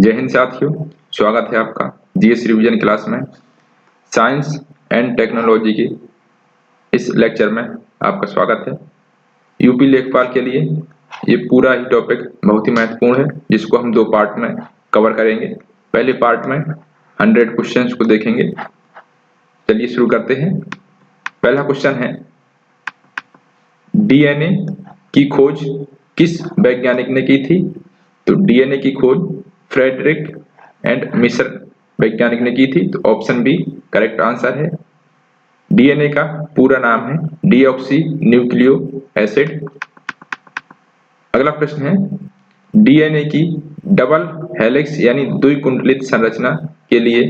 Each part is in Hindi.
जय हिंद साथियों, स्वागत है आपका जीएस रिवीजन क्लास में। साइंस एंड टेक्नोलॉजी के इस लेक्चर में आपका स्वागत है। यूपी लेखपाल के लिए ये पूरा ही टॉपिक बहुत ही महत्वपूर्ण है, जिसको हम दो पार्ट में कवर करेंगे। पहले पार्ट में 100 क्वेश्चंस को देखेंगे। चलिए शुरू करते हैं। पहला क्वेश्चन है, डीएनए की खोज किस वैज्ञानिक ने की थी? तो डीएनए की खोज फ्रेडरिक एंड मिशर वैज्ञानिक ने की थी। तो ऑप्शन बी करेक्ट आंसर है। डीएनए का पूरा नाम है डीऑक्सी न्यूक्लियो एसिड। अगला प्रश्न है, डीएनए की डबल हेलिक्स यानी द्विकुंडलित संरचना के लिए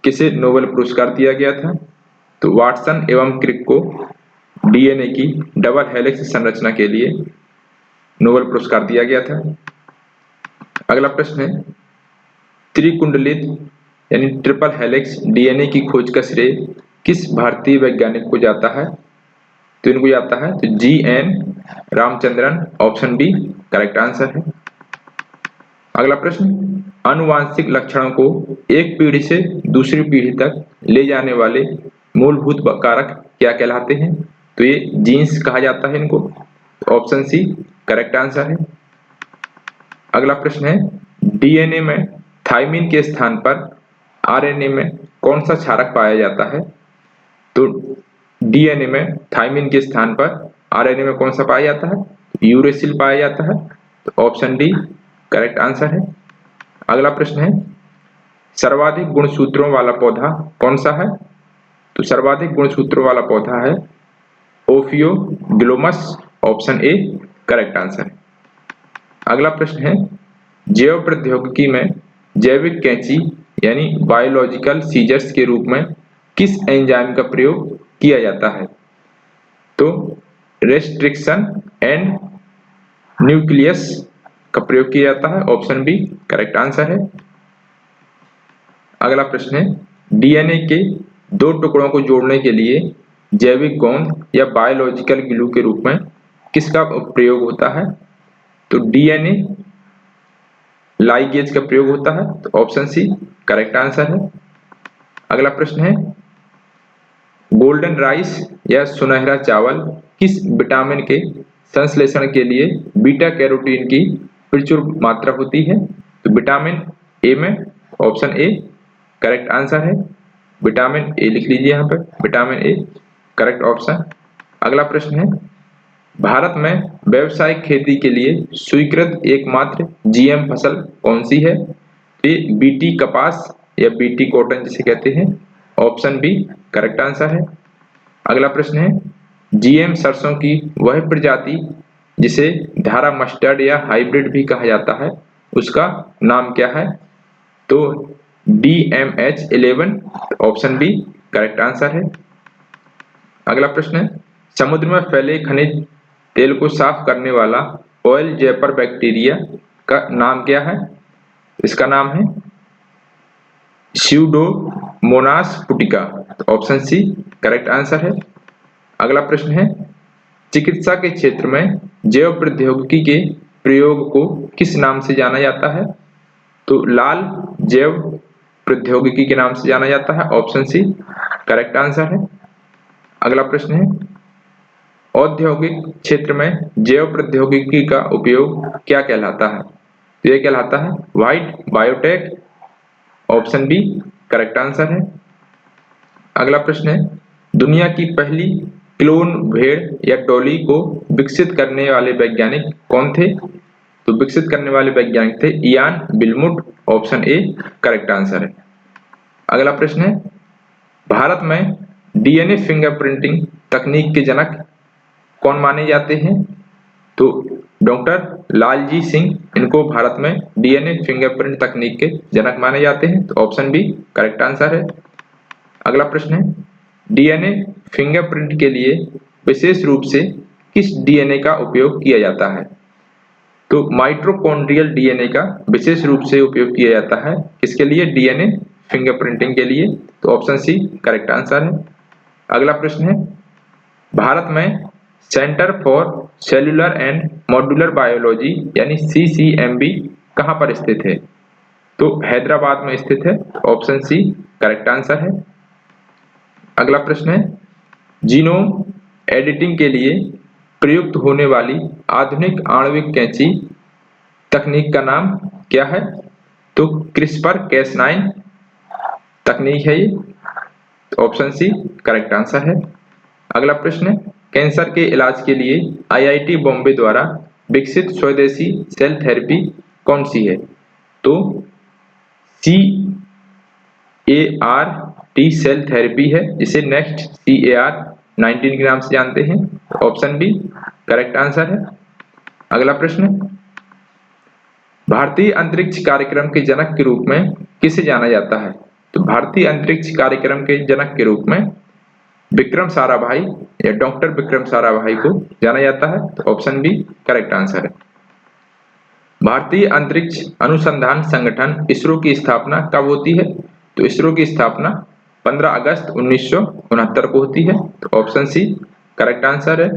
किसे नोबेल पुरस्कार दिया गया था? तो वाटसन एवं क्रिक को डीएनए की डबल हेलिक्स संरचना के लिए नोबेल पुरस्कार दिया गया था। अगला प्रश्न है, त्रिकुंडलित यानी ट्रिपल हेलिक्स डीएनए की खोज का श्रेय किस भारतीय वैज्ञानिक को जाता है? तो इनको जाता है तो G N. Ramachandran. Option B correct answer है। अगला प्रश्न, आनुवांशिक लक्षणों को एक पीढ़ी से दूसरी पीढ़ी तक ले जाने वाले मूलभूत कारक क्या कहलाते हैं? तो ये जीन्स कहा जाता है इनको। ऑप्शन सी करेक्ट आंसर है। अगला प्रश्न है, डीएनए में थाइमिन के स्थान पर आरएनए में कौन सा क्षारक पाया जाता है? तो डीएनए में थाइमिन के स्थान पर आरएनए में कौन सा पाया जाता है? यूरेसिल पाया जाता है। तो ऑप्शन डी करेक्ट आंसर है। अगला प्रश्न है, सर्वाधिक गुणसूत्रों वाला पौधा कौन सा है? तो सर्वाधिक गुणसूत्रों वाला पौधा है ओफियोग्लोमस। ऑप्शन ए करेक्ट आंसर है। अगला प्रश्न है, जैव प्रौद्योगिकी में जैविक कैंची यानी बायोलॉजिकल सीजर्स के रूप में किस एंजाइम का प्रयोग किया जाता है? तो रेस्ट्रिक्शन एंड न्यूक्लियस का प्रयोग किया जाता है। ऑप्शन बी करेक्ट आंसर है। अगला प्रश्न है, डीएनए के दो टुकड़ों को जोड़ने के लिए जैविक गोंद या बायोलॉजिकल ग्लू के रूप में किसका प्रयोग होता है? तो डीएनए लाइगेज का प्रयोग होता है। तो ऑप्शन सी करेक्ट आंसर है। अगला प्रश्न है, गोल्डन राइस या सुनहरा चावल किस विटामिन के संश्लेषण के लिए बीटा कैरोटीन की प्रचुर मात्रा होती है? तो विटामिन ए में। ऑप्शन ए करेक्ट आंसर है। विटामिन ए लिख लीजिए यहाँ पर, विटामिन ए करेक्ट ऑप्शन। अगला प्रश्न है, भारत में व्यावसायिक खेती के लिए स्वीकृत एकमात्र जीएम फसल कौन सी है? ये बीटी कपास या बीटी कॉटन जिसे कहते हैं। ऑप्शन बी करेक्ट आंसर है। अगला प्रश्न है, जीएम सरसों की वह प्रजाति जिसे धारा मस्टर्ड या हाइब्रिड भी कहा जाता है, उसका नाम क्या है? तो DMH11। Option B correct answer है। अगला प्रश्न है, समुद्र में फैले खनिज तेल को साफ करने वाला ऑयल जेपर बैक्टीरिया का नाम क्या है? इसका नाम है Pseudomonas putida. Option C correct answer है। अगला प्रश्न है, चिकित्सा के क्षेत्र में जैव प्रौद्योगिकी के प्रयोग को किस नाम से जाना जाता है? तो लाल जैव प्रौद्योगिकी के नाम से जाना जाता है। ऑप्शन सी करेक्ट आंसर है। अगला प्रश्न है, औद्योगिक क्षेत्र में जैव प्रौद्योगिकी का उपयोग क्या कहलाता है? तो यह कहलाता है white biotech. Option B correct answer है। अगला प्रश्न है, दुनिया की पहली क्लोन भेड़ या डॉली को विकसित करने वाले वैज्ञानिक कौन थे? तो विकसित करने वाले वैज्ञानिक थे Ian Wilmut. Option A correct answer है। अगला प्रश्न है, भारत में डीएनए फिंगरप्रिंटिंग तकनीक के जनक कौन माने जाते हैं? तो डॉक्टर लालजी सिंह, इनको भारत में डीएनए फिंगरप्रिंट तकनीक के जनक माने जाते हैं। तो ऑप्शन बी करेक्ट आंसर है। अगला प्रश्न है, डीएनए फिंगरप्रिंट के लिए विशेष रूप से किस डीएनए का उपयोग किया जाता है? तो माइटोकॉन्ड्रियल डीएनए का विशेष रूप से उपयोग किया जाता है। किसके लिए? डीएनए फिंगरप्रिंटिंग के लिए। तो ऑप्शन सी करेक्ट आंसर है। अगला प्रश्न है, भारत में centre for cellular and modular biology यानी CCMB कहां पर स्थित है? तो हैदराबाद में स्थित है। ऑप्शन सी करेक्ट आंसर है। अगला प्रश्न है, जीनोम एडिटिंग के लिए प्रयुक्त होने वाली आधुनिक आणविक कैंची तकनीक का नाम क्या है? तो क्रिस्पर Cas9 तकनीक है ये। तो ऑप्शन सी करेक्ट आंसर है। अगला प्रश्न है, कैंसर के इलाज के लिए आईआईटी बॉम्बे द्वारा विकसित स्वदेशी सेल थेरेपी कौन सी है? तो CAR-T सेल थेरेपी है, जिसे नेक्स्ट CAR-19 के नाम से जानते हैं। ऑप्शन बी करेक्ट आंसर है। अगला प्रश्न, भारतीय अंतरिक्ष कार्यक्रम के जनक के रूप में किसे जाना जाता है? तो भारतीय अंतरिक्ष कार्यक्रम के जनक के रूप में विक्रम साराभाई या डॉक्टर विक्रम साराभाई को जाना जाता है। तो ऑप्शन बी करेक्ट आंसर है। भारतीय अंतरिक्ष अनुसंधान संगठन इसरो की स्थापना कब होती है? तो इसरो की स्थापना 15 अगस्त 1969 को होती है। तो ऑप्शन सी करेक्ट आंसर है।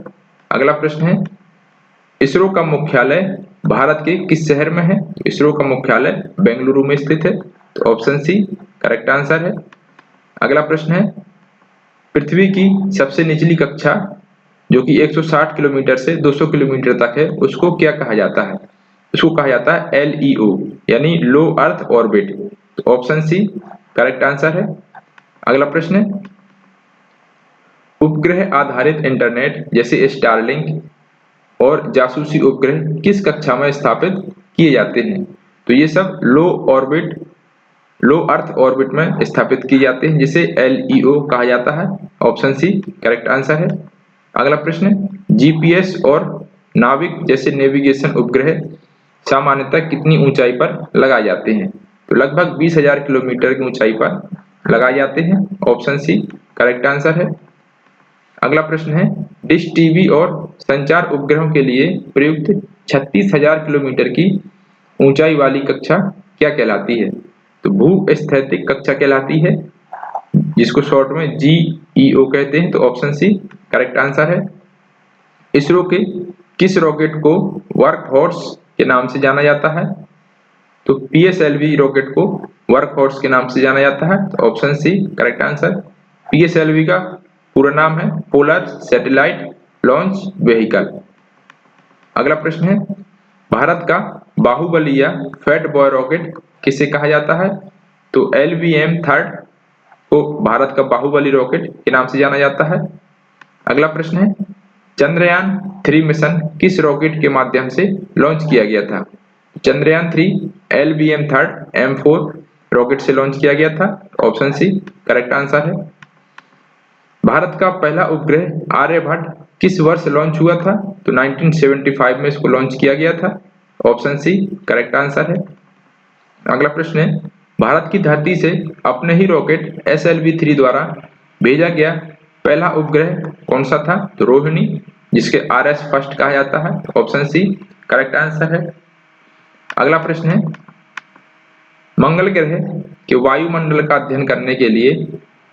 अगला प्रश्न है, इसरो का मुख्यालय भारत के किस शहर में है? तो इसरो का मुख्यालय बेंगलुरु में स्थित है। तो ऑप्शन सी करेक्ट आंसर है। अगला प्रश्न है, पृथ्वी की सबसे निचली कक्षा जो कि 160 किलोमीटर से 200 किलोमीटर तक है, उसको क्या कहा जाता है? उसको कहा जाता है LEO यानी लो अर्थ ऑर्बिट। तो ऑप्शन सी करेक्ट आंसर है। अगला प्रश्न है, उपग्रह आधारित इंटरनेट जैसे स्टारलिंक और जासूसी उपग्रह किस कक्षा में स्थापित किए जाते हैं? तो ये सब लो अर्थ ऑर्बिट में स्थापित किए जाते हैं, जिसे LEO कहा जाता है। ऑप्शन सी करेक्ट आंसर है। अगला प्रश्न, GPS और नाविक जैसे नेविगेशन उपग्रह सामान्यतः कितनी ऊंचाई पर लगाए जाते हैं? तो लगभग 20,000 किलोमीटर की ऊंचाई पर लगाए जाते हैं। ऑप्शन सी करेक्ट आंसर है। अगला प्रश्न है, डिश टीवी और संचार उपग्रहों के लिए प्रयुक्त 36,000 किलोमीटर की ऊंचाई वाली कक्षा क्या कहलाती है? तो भूस्थैतिक कक्षा कहलाती है, जिसको शॉर्ट में GEO कहते हैं। तो ऑप्शन सी करेक्ट आंसर है। इसरो के किस रॉकेट को वर्क हॉर्स के नाम से जाना जाता है? तो PSLV रॉकेट को वर्क हॉर्स के नाम से जाना जाता है। तो option C correct answer. PSLV का पूरा नाम है पोलर सैटेलाइट लॉन्च व्हीकल। अगला प्रश्न है, भारत का बाहुबली या फैट बॉय रॉकेट किसे कहा जाता है? तो LVM-3 को भारत का बाहुबली रॉकेट के नाम से जाना जाता है। अगला प्रश्न है, चंद्रयान 3 मिशन किस रॉकेट के माध्यम से लॉन्च किया गया था? चंद्रयान 3 LVM-3 M4 रॉकेट से लॉन्च किया गया था। ऑप्शन सी करेक्ट आंसर है। भारत का पहला उपग्रह आर्यभट्ट किस वर्ष लॉन्च हुआ था? तो 1975 में इसको लॉन्च किया गया था। ऑप्शन सी करेक्ट आंसर है। अगला प्रश्न है, भारत की धरती से अपने ही रॉकेट SLV-3 द्वारा भेजा गया पहला उपग्रह कौन सा था? तो रोहिणी, जिसके RS फर्स्ट कहा जाता है। ऑप्शन सी करेक्ट आंसर है। अगला प्रश्न है, मंगल ग्रह के वायुमंडल का अध्ययन करने के लिए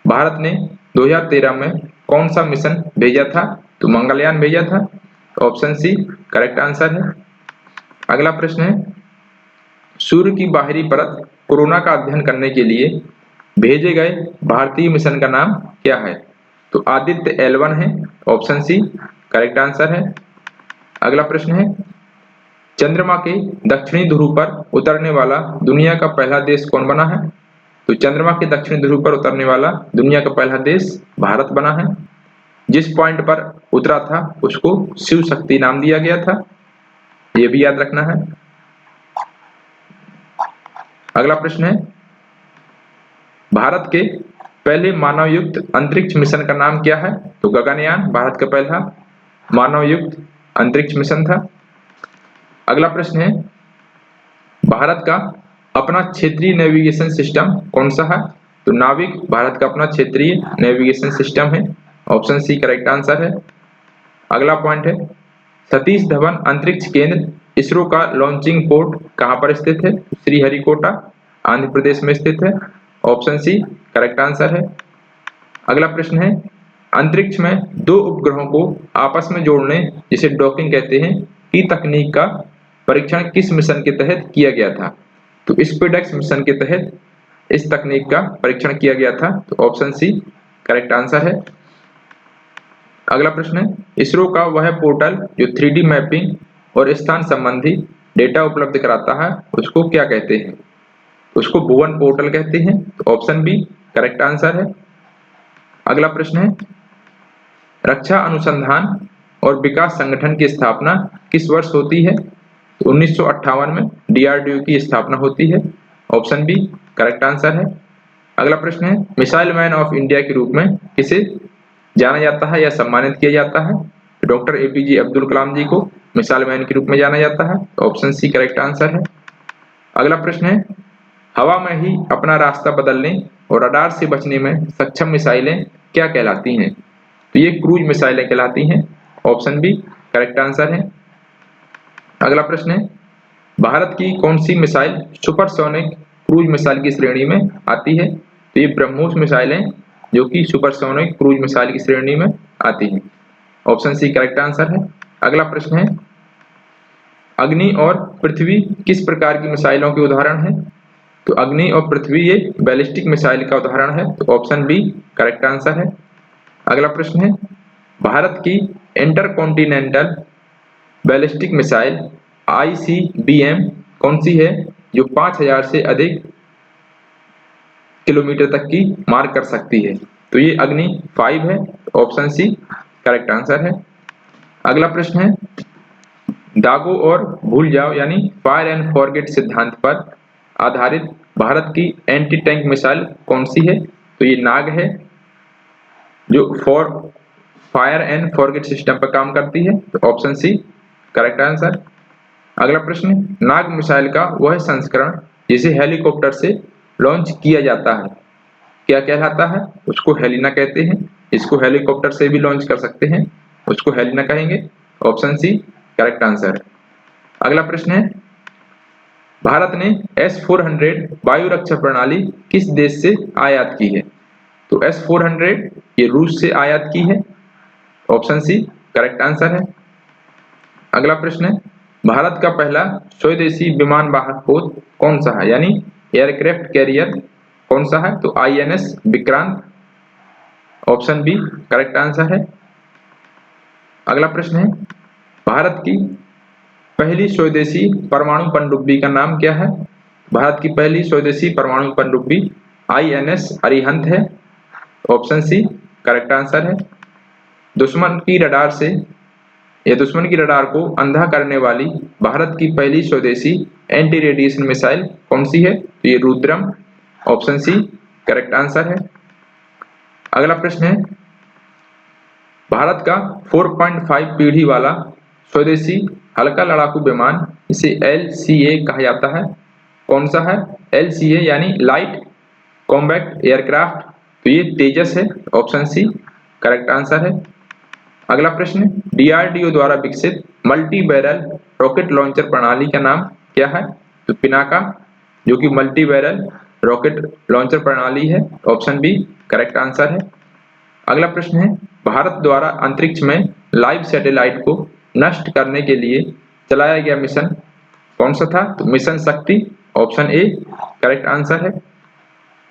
भारत ने 2013 में कौन सा मिशन भेजा था? तो मंगलयान भेजा था। ऑप्शन सी करेक्ट आंसर है। अगला प्रश्न है, सूर्य की बाहरी परत कोरोना का अध्ययन करने के लिए भेजे गए भारतीय मिशन का नाम क्या है? तो आदित्य L1 है। ऑप्शन सी करेक्ट आंसर है। अगला प्रश्न है, चंद्रमा के दक्षिणी ध्रुव पर उतरने वाला दुनिया का पहला देश कौन बना है? तो चंद्रमा के दक्षिणी ध्रुव पर उतरने वाला दुनिया का पहला देश भारत बना है। जिस पॉइंट पर उतरा था उसको शिव शक्ति नाम दिया गया था, ये भी याद रखना है। अगला प्रश्न है, भारत के पहले मानवयुक्त अंतरिक्ष मिशन का नाम क्या है? तो गगनयान भारत का पहला मानवयुक्त अंतरिक्ष मिशन था। अगला प्रश्न है, भारत का अपना क्षेत्रीय नेविगेशन सिस्टम कौन सा है? तो नाविक भारत का अपना क्षेत्रीय नेविगेशन सिस्टम है। ऑप्शन सी करेक्ट आंसर है। अगला पॉइंट है, सतीश धवन अंतरिक्ष केंद्र इसरो का लॉन्चिंग पोर्ट कहां पर स्थित है? श्रीहरिकोटा आंध्र प्रदेश में स्थित है। ऑप्शन सी करेक्ट आंसर है। अगला प्रश्न है, अंतरिक्ष में दो उपग्रहों को आपस में जोड़ने जिसे डॉकिंग कहते हैं की तकनीक का परीक्षण किस मिशन के तहत किया गया था? तो स्पीडेक्स मिशन के तहत इस तकनीक का परीक्षण किया गया था। तो ऑप्शन सी करेक्ट आंसर है। अगला प्रश्न है, इसरो का वह पोर्टल जो 3D मैपिंग और स्थान संबंधी डेटा उपलब्ध कराता है उसको क्या कहते हैं? उसको भुवन पोर्टल कहते हैं। तो ऑप्शन बी करेक्ट आंसर है। अगला प्रश्न है, रक्षा अनुसंधान और विकास संगठन की स्थापना किस वर्ष होती है? तो 1958 में डीआरडीओ की स्थापना होती है। ऑप्शन बी करेक्ट आंसर है। अगला प्रश्न है, मिसाइल मैन ऑफ इंडिया के रूप में किसे जाना जाता है या सम्मानित किया जाता है? डॉक्टर एपीजे अब्दुल कलाम जी को मिसाइल मैन के रूप में जाना जाता है। ऑप्शन सी करेक्ट आंसर है। अगला प्रश्न है, हवा में ही अपना रास्ता बदलने और रडार से बचने में सक्षम मिसाइलें क्या कहलाती हैं? तो ये क्रूज मिसाइलें कहलाती हैं। ऑप्शन बी करेक्ट आंसर है। अगला प्रश्न है, भारत की कौन सी मिसाइल सुपरसोनिक क्रूज मिसाइल की श्रेणी में आती है? तो ये ब्रह्मोस मिसाइल है जो कि सुपरसोनिक क्रूज मिसाइल की श्रेणी में आती है। ऑप्शन सी करेक्ट आंसर है। अगला प्रश्न है, अग्नि और पृथ्वी किस प्रकार की मिसाइलों के उदाहरण है? तो अग्नि और पृथ्वी ये बैलिस्टिक मिसाइल का उदाहरण है। तो ऑप्शन बी करेक्ट आंसर है। अगला प्रश्न है, भारत की इंटरकॉन्टिनेंटल बैलिस्टिक मिसाइल ICBM कौन सी है जो 5000 से अधिक किलोमीटर तक की मार कर सकती है? तो ये अग्नि 5 है। ऑप्शन सी करेक्ट आंसर है। अगला प्रश्न है, दागो और भूल जाओ यानी फायर एंड फॉरगेट सिद्धांत पर आधारित भारत की एंटी टैंक मिसाइल कौन सी है? तो ये नाग है जो फायर एंड फॉरगेट सिस्टम पर काम करती है। तो ऑप्शन सी करेक्ट आंसर। अगला प्रश्न, नाग मिसाइल का वह संस्करण जिसे हेलीकॉप्टर से लॉन्च किया जाता है क्या कहलाता है? उसको हेलिना कहते हैं। इसको हेलीकॉप्टर से भी लॉन्च कर सकते हैं, उसको हेलिना कहेंगे। Option C correct answer. अगला प्रश्न है, भारत ने S-400 वायु रक्षा प्रणाली किस देश से आयात की है? तो S-400 ये रूस से आयात की है। ऑप्शन सी करेक्ट आंसर है। अगला प्रश्न है, भारत का पहला स्वदेशी विमान वाहक पोत कौन सा है यानी एयरक्राफ्ट कैरियर कौन सा है? तो INS Vikrant. Option B correct answer है। अगला प्रश्न है, भारत की पहली स्वदेशी परमाणु पनडुब्बी का नाम क्या है? भारत की पहली स्वदेशी परमाणु पनडुब्बी INS अरिहंत है। ऑप्शन सी करेक्ट आंसर है। दुश्मन की रडार को अंधा करने वाली भारत की पहली स्वदेशी एंटी रेडिएशन मिसाइल कौन सी है? तो ये Rudram. Option C correct answer है। अगला प्रश्न है, भारत का 4.5 पीढ़ी वाला स्वदेशी हल्का लड़ाकू विमान इसे LCA कहा जाता है कौन सा है? LCA यानी लाइट कॉम्बैट एयरक्राफ्ट। तो ये तेजस है। ऑप्शन सी करेक्ट आंसर है। अगला प्रश्न, DRDO द्वारा विकसित मल्टी बैरल रॉकेट लॉन्चर प्रणाली का नाम क्या है? तो पिनाका जो कि मल्टी बैरल रॉकेट लॉन्चर प्रणाली है। ऑप्शन बी करेक्ट आंसर है। अगला प्रश्न है, भारत द्वारा अंतरिक्ष में लाइव सैटेलाइट को नष्ट करने के लिए चलाया गया मिशन कौन सा था? तो मिशन शक्ति। ऑप्शन ए करेक्ट आंसर है।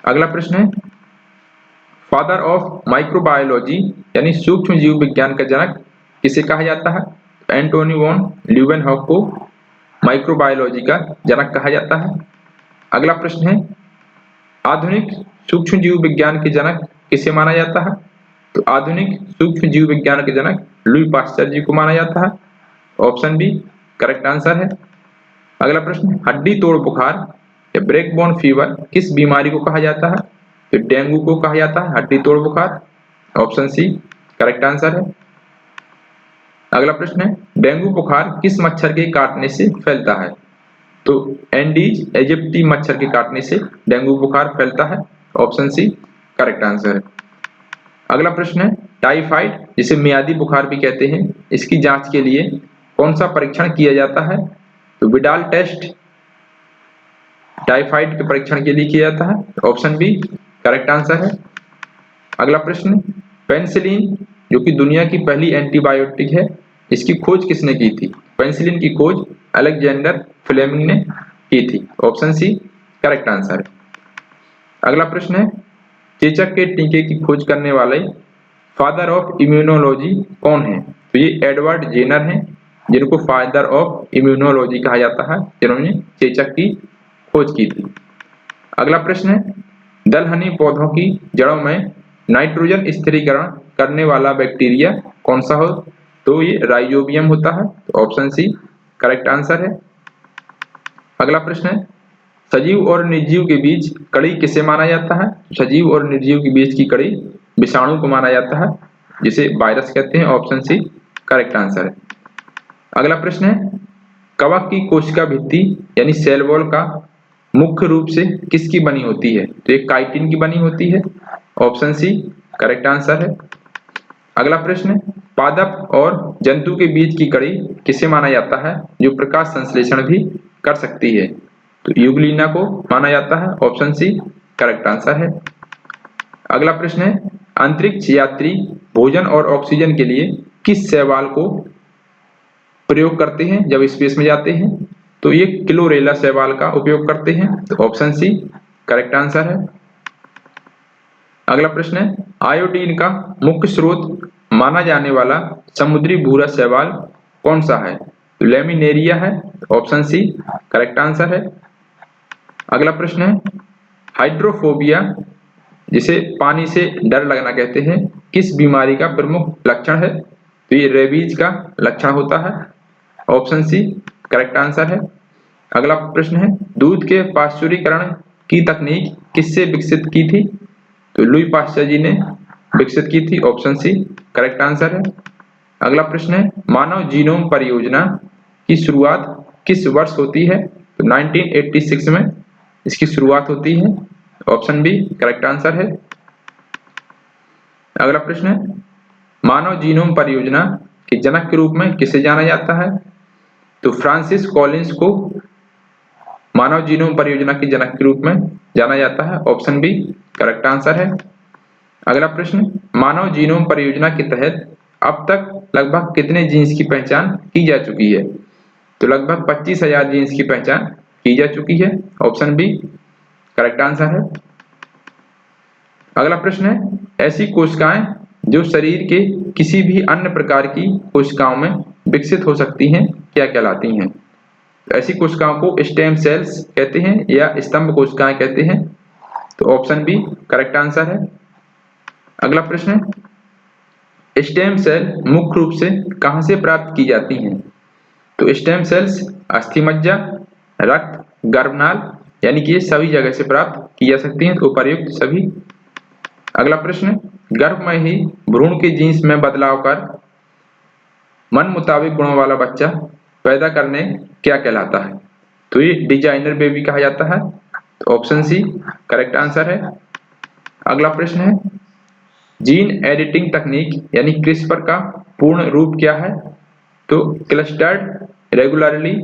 अगला प्रश्न है, फादर ऑफ माइक्रोबायोलॉजी यानी सूक्ष्म जीव विज्ञान का जनक किसे कहा जाता है? एंटोनी वॉन ल्यूवेनहॉक को माइक्रोबायोलॉजी का जनक कहा जाता है। अगला प्रश्न है, आधुनिक सूक्ष्म जीव विज्ञान के जनक किसे माना जाता है? तो आधुनिक सूक्ष्म जीव विज्ञान के जनक लुई पास्चर जी को माना जाता है। ऑप्शन बी करेक्ट आंसर है। अगला प्रश्न, हड्डी तोड़ बुखार या ब्रेकबोन फीवर किस बीमारी को कहा जाता है? तो डेंगू को कहा जाता है हड्डी तोड़ बुखार। ऑप्शन सी करेक्ट आंसर है। अगला प्रश्न है, डेंगू बुखार किस मच्छर के काटने से फैलता है? तो एंडीज एजिप्टी मच्छर के काटने से डेंगू बुखार फैलता है। ऑप्शन सी करेक्ट आंसर है। अगला प्रश्न है, टाइफाइड जिसे मियादी बुखार भी कहते हैं इसकी जांच के लिए कौन सा परीक्षण किया जाता है? तो विडाल टेस्ट टाइफाइड के परीक्षण के लिए किया जाता है। ऑप्शन बी करेक्ट आंसर है। अगला प्रश्न, पेनिसिलिन जो कि दुनिया की पहली एंटीबायोटिक है इसकी खोज किसने की थी? पेनिसिलिन की खोज अलेक्जेंडर फ्लेमिंग ने की थी। ऑप्शन सी करेक्ट आंसर है। अगला प्रश्न है, चेचक के टीके की खोज करने वाले फादर ऑफ इम्यूनोलॉजी कौन है? तो ये एडवर्ड जेनर हैं, जिनको फादर ऑफ इम्यूनोलॉजी कहा जाता है, जिन्होंने चेचक की खोज की थी। अगला प्रश्न है, दलहनी पौधों की जड़ों में नाइट्रोजन स्थिरीकरण करने वाला बैक्टीरिया कौन सा हो? तो ये राइजोबियम होता है। तो ऑप्शन सी करेक्ट आंसर है। अगला प्रश्न है, सजीव और निर्जीव के बीच कड़ी किसे माना जाता है? सजीव और निर्जीव के बीच की कड़ी विषाणु को माना जाता है, जिसे वायरस कहते हैं। ऑप्शन सी करेक्ट आंसर है। अगला प्रश्न है, कवक की कोशिका भित्ति यानी सेल वॉल का मुख्य रूप से किसकी बनी होती है? तो एक काइटिन की बनी होती है। ऑप्शन सी करेक्ट आंसर है। अगला प्रश्न है, पादप और जंतु के बीच की कड़ी किसे माना जाता है, जो प्रकाश संश्लेषण भी कर सकती है? तो यूग्लिना को माना जाता है। ऑप्शन सी करेक्ट आंसर है। अगला प्रश्न है, अंतरिक्ष यात्री भोजन और ऑक्सीजन के लिए किस शैवाल को प्रयोग करते हैं जब स्पेस में जाते हैं? तो ये क्लोरेला शैवाल का उपयोग करते हैं। तो ऑप्शन सी करेक्ट आंसर है। अगला प्रश्न है, आयोडीन का मुख्य स्रोत माना जाने वाला समुद्री भूरा शैवाल कौन सा है? तो लेमिनेरिया है। ऑप्शन सी करेक्ट आंसर है। अगला प्रश्न है, हाइड्रोफोबिया जिसे पानी से डर लगना कहते हैं, किस बीमारी का प्रमुख लक्षण है? तो ये रेबीज का लक्षण होता है। ऑप्शन सी करेक्ट आंसर है। अगला प्रश्न है, दूध के पाश्चुरीकरण की तकनीक किससे विकसित की थी? तो लुई पाश्चर जी ने विकसित की थी। ऑप्शन सी करेक्ट आंसर है। अगला प्रश्न है, मानव जीनोम परियोजना की शुरुआत किस वर्ष होती है? तो 1986 में इसकी शुरुआत होती है। ऑप्शन बी करेक्ट आंसर है। अगला प्रश्न है, मानव जीनोम परियोजना के जनक के रूप में किसे जाना जाता है? तो फ्रांसिस कॉलिंस को मानव जीनोम परियोजना के जनक के रूप में जाना जाता है। ऑप्शन बी करेक्ट आंसर है। अगला प्रश्न, मानव जीनोम परियोजना के तहत अब तक लगभग कितने जीन्स की पहचान की जा चुकी है? तो लगभग 25,000 जीन्स की पहचान की जा चुकी है। ऑप्शन बी करेक्ट आंसर है। अगला प्रश्न है, ऐसी कोशिकाएं जो शरीर के किसी भी अन्य प्रकार की कोशिकाओं में विकसित हो सकती हैं, क्या कहलाती हैं? ऐसी कोशिकाओं को स्टेम सेल्स कहते हैं या स्तंभ कोशिकाएं कहते हैं। तो ऑप्शन बी करेक्ट आंसर है। अगला प्रश्न है, स्टेम सेल मुख्य रूप से कहां से प्राप्त की जाती हैं? तो स्टेम सेल्स अस्थि मज्जा, रक्त, गर्भनाल यानी कि ये सभी जगह से प्राप्त की जा सकती हैं। तो उपर्युक्त सभी। अगला प्रश्न है, गर्भ में ही भ्रूण के जीन्स में बदलाव कर मन मुताबिक गुणों वाला बच्चा पैदा करने क्या कहलाता है? तो ये डिजाइनर बेबी कहा जाता है। तो ऑप्शन सी करेक्ट आंसर है। अगला प्रश्न है, जीन एडिटिंग तकनीक यानी क्रिस्पर का पूर्ण रूप क्या है? तो clustered regularly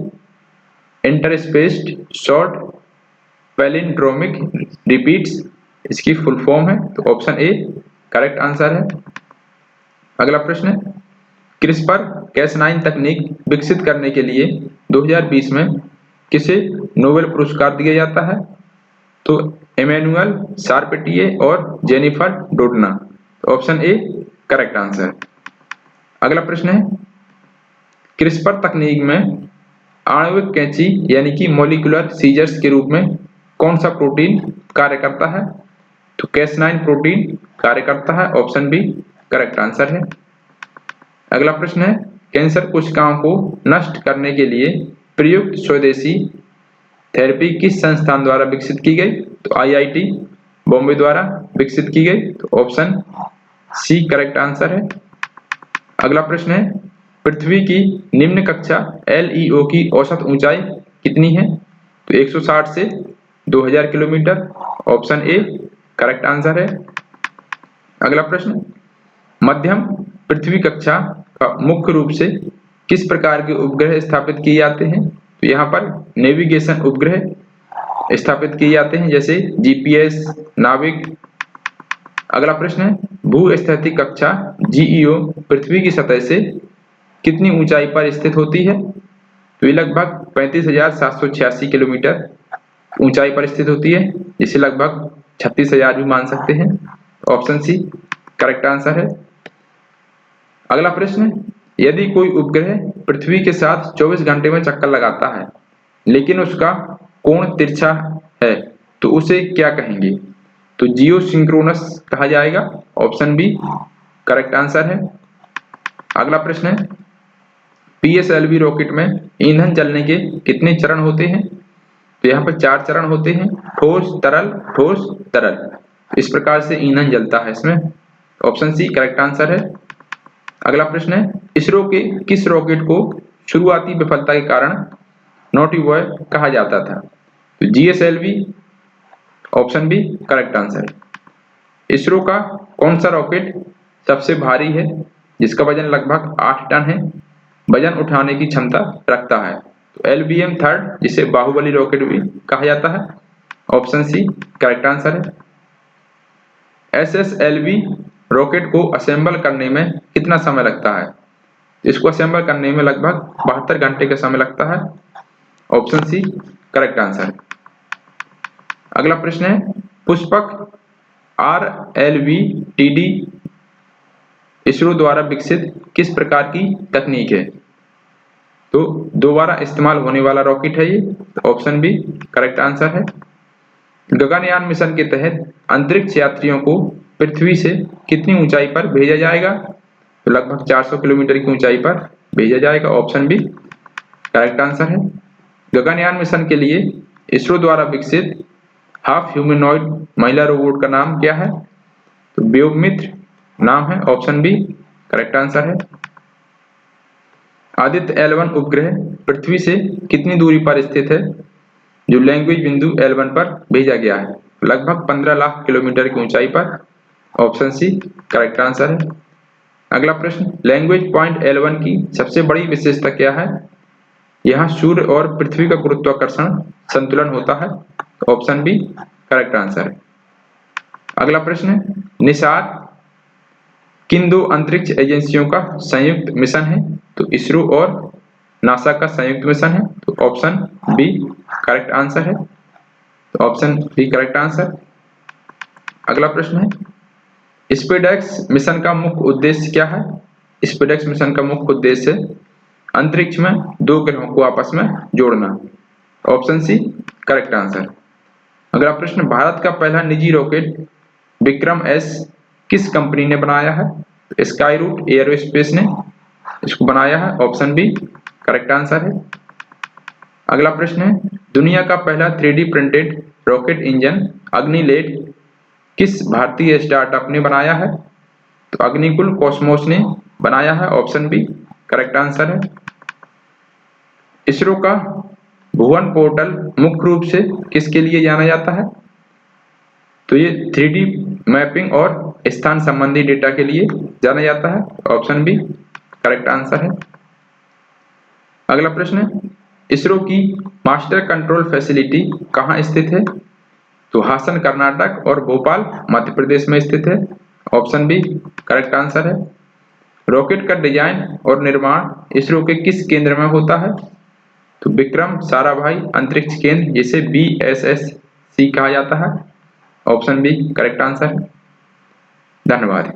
interspaced short palindromic repeats इसकी फुल फॉर्म है। तो ऑप्शन ए करेक्ट आंसर है। अगला प्रश्न है, क्रिस्पर Cas9 तकनीक विकसित करने के लिए 2020 में किसे नोबेल पुरस्कार दिया जाता है? तो एमेनुअल शार्पेटिये और Jennifer Doudna. Option A correct answer. अगला प्रश्न है, क्रिस्पर तकनीक में आणविक कैंची यानी कि मॉलिक्यूलर सीजर्स के रूप में कौन सा प्रोटीन कार्य करता है? तो Cas9 प्रोटीन कार्य करता है। ऑप्शन बी करेक्ट आंसर है। अगला प्रश्न है, कैंसर कोशिकाओं को नष्ट करने के लिए प्रयुक्त स्वदेशी थेरेपी किस संस्थान द्वारा विकसित की गई? तो IIT बॉम्बे द्वारा विकसित की गई। तो ऑप्शन सी करेक्ट आंसर है। अगला प्रश्न है, पृथ्वी की निम्न कक्षा LEO की औसत ऊंचाई कितनी है? तो 160 से 2000 kilometre. Option A correct answer है। अगला प्रश्न, मध्यम पृथ्वी कक्षा का मुख्य रूप से किस प्रकार के उपग्रह स्थापित किए जाते हैं? तो यहाँ पर नेविगेशन उपग्रह स्थापित किए जाते हैं, जैसे GPS, नाविक। अगला प्रश्न है, भूस्थैतिक कक्षा GEO पृथ्वी की सतह से कितनी ऊंचाई पर स्थित होती है? तो ये लगभग 35,786 किलोमीटर ऊंचाई पर स्थित होती है, जिसे लगभग 36,000 भी मान सकते हैं। ऑप्शन सी करेक्ट आंसर है। अगला प्रश्न, यदि कोई उपग्रह पृथ्वी के साथ 24 घंटे में चक्कर लगाता है लेकिन उसका कोण तिरछा है तो उसे क्या कहेंगे? तो जियो सिंक्रोनस कहा जाएगा। ऑप्शन बी करेक्ट आंसर है। अगला प्रश्न है, पीएसएलवी रॉकेट में ईंधन जलने के कितने चरण होते हैं? तो यहाँ पर 4 चरण होते हैं, ठोस तरल ठोस तरल। इस प्रकार से ईंधन जलता है इसमें। ऑप्शन सी करेक्ट आंसर है। अगला प्रश्न है, इसरो के किस रॉकेट को शुरुआती विफलता के कारण नॉटी बॉय कहा जाता था? तो GSLV. Option B correct answer है। इसरो का कौन सा रॉकेट सबसे भारी है जिसका वजन लगभग 8 टन है, वजन उठाने की क्षमता रखता है? तो LBM 3 जिसे बाहुबली रॉकेट भी कहा जाता है। ऑप्शन सी करेक्ट आंसर है। SSLV रॉकेट को असेंबल करने में कितना समय लगता है? इसको असेंबल करने में लगभग 72 घंटे का समय लगता है। ऑप्शन सी करेक्ट आंसर है। अगला प्रश्न है, पुष्पक RLV-TD इसरो द्वारा विकसित किस प्रकार की तकनीक है? तो दोबारा इस्तेमाल होने वाला रॉकेट है ये। ऑप्शन बी करेक्ट आंसर है। गगनयान मिशन के तहत अंतरिक्ष यात्रियों को पृथ्वी से कितनी ऊंचाई पर भेजा जाएगा? तो लगभग 400 किलोमीटर की ऊंचाई पर भेजा जाएगा। ऑप्शन बी करेक्ट आंसर है। गगनयान मिशन के लिए इसरो द्वारा विकसित हाफ ह्यूमनॉइड महिला रोबोट का नाम क्या है? तो व्योममित्र नाम है। ऑप्शन बी करेक्ट आंसर है। आदित्य L1 उपग्रह पृथ्वी से कितनी दूरी पर स्थित है जो लैंग्वेज बिंदु L1 पर भेजा गया है? लगभग 15 लाख किलोमीटर की ऊंचाई पर। ऑप्शन सी करेक्ट आंसर है। अगला प्रश्न, लैंग्वेज पॉइंट L1 की सबसे बड़ी विशेषता क्या है? यहाँ सूर्य और पृथ्वी का गुरुत्वाकर्षण संतुलन होता है। ऑप्शन बी करेक्ट आंसर है। अगला प्रश्न, निशाद किन दो अंतरिक्ष एजेंसियों का संयुक्त मिशन है? तो इसरो और नासा का संयुक्त मिशन है। तो ऑप्शन बी करेक्ट आंसर है। तो ऑप्शन बी करेक्ट आंसर। अगला प्रश्न है, स्पेसएक्स मिशन का मुख्य उद्देश्य क्या है? स्पेसएक्स मिशन का मुख्य उद्देश्य अंतरिक्ष में 2 ग्रहों को आपस में जोड़ना। Option C correct answer. अगला प्रश्न, भारत का पहला निजी रॉकेट विक्रम S किस कंपनी ने बनाया है? स्काई रूट एयरोस्पेस ने इसको बनाया है। ऑप्शन बी करेक्ट आंसर है। अगला प्रश्न है, दुनिया का पहला 3D प्रिंटेड रॉकेट इंजन अग्निलेट किस भारतीय स्टार्टअप ने बनाया है? तो अग्निकुल कॉस्मोस ने बनाया है। ऑप्शन बी करेक्ट आंसर है। इसरो का भुवन पोर्टल मुख्य रूप से किसके लिए जाना जाता है? तो ये 3D मैपिंग और स्थान संबंधी डेटा के लिए जाना जाता है। ऑप्शन बी करेक्ट आंसर है। अगला प्रश्न है, इसरो की मास्टर कंट्रोल फैसिलिटी कहाँ स्थित है? तो हासन कर्नाटक और भोपाल मध्य प्रदेश में स्थित है। ऑप्शन बी करेक्ट आंसर है। रॉकेट का डिजाइन और निर्माण इसरो के किस केंद्र में होता है? तो विक्रम साराभाई अंतरिक्ष केंद्र जिसे BSSC कहा जाता है। ऑप्शन बी करेक्ट आंसर है। धन्यवाद।